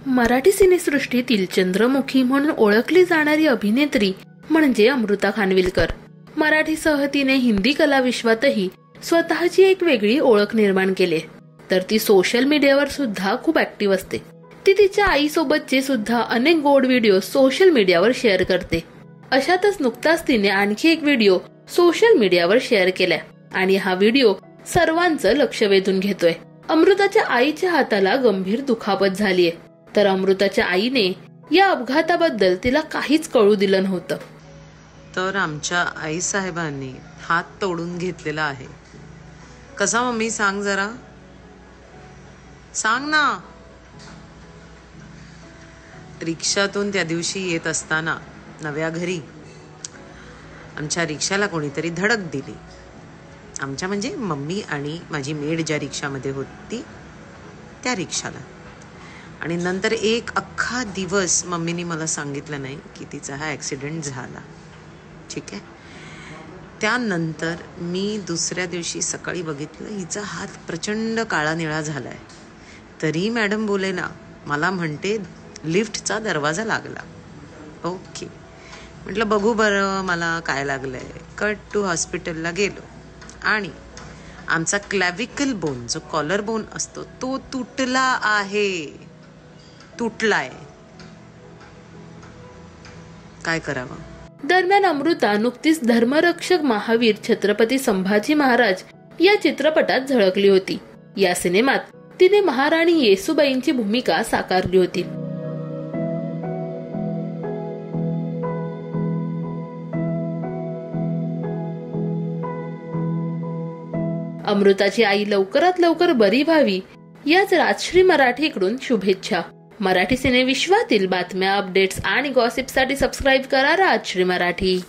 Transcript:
मराठी सिनेसृष्टीतील चंद्रमुखी म्हणून ओळखली जाणारी अभिनेत्री म्हणजे अमृता खानविलकर. मराठीसह तिने हिंदी कला विश्वातही स्वतःची एक वेगळी ओळख निर्माण केली. तर ती सोशल मीडियावर सुद्धा खूप ऍक्टिव्ह असते. ती तिच्या आईसोबतचे सुद्धा अनेक गोड व्हिडिओ सोशल मीडियावर शेअर करते. अशातच नुकताच तिने आणखी एक व्हिडिओ सोशल मीडियावर शेअर केलाय आणि हा व्हिडिओ सर्वांचं लक्ष वेधून घेतोय. अमृताच्या आईच्या हाताला गंभीर दुखापत झालीय. तर अमृताच्या आईने या अपघाताबद्दल तिला काहीच कळू दिलं नव्हतं. तर आमच्या आई साहेबांनी हात तोडून घेतलेला आहे. कसा मम्मी सांग जरा, सांग ना. रिक्षातून त्या दिवशी येत असताना नव्या घरी आमच्या रिक्षाला कोणीतरी धडक दिली. आमच्या म्हणजे मम्मी आणि माझी मेड ज्या रिक्षामध्ये होती त्या रिक्षाला. आणि नंतर एक अख्खा दिवस मम्मीने मला सांगितलं नाही की तिचा हा ॲक्सिडेंट झाला. ठीक आहे. त्यानंतर मी दुसऱ्या दिवशी सकाळी बघितलं हिचा हात प्रचंड काळा निळा झालाय. तरी मॅडम बोले ना, मला म्हणते लिफ्टचा दरवाजा लागला. ओके म्हटलं बघू बरं मला काय लागलंय. कट टू हॉस्पिटलला गेलो आणि आमचा क्लॅव्हिकल बोन जो कॉलर बोन असतो तो तुटलाय. काय करावं. दरम्यान अमृता नुकतीच धर्मरक्षक महावीर छत्रपती संभाजी महाराज या चित्रपटात झळकली होती. या सिनेमात तिने महाराणी येसूबाईंची भूमिका साकारली होती. अमृताची आई लवकरात लवकर बरी व्हावी याच राजश्री मराठीकडून शुभेच्छा. मराठी सिने विश्वातील बातम्या, अपडेट्स आणि गॉसिपसाठी सबस्क्राईब करा राजश्री मराठी.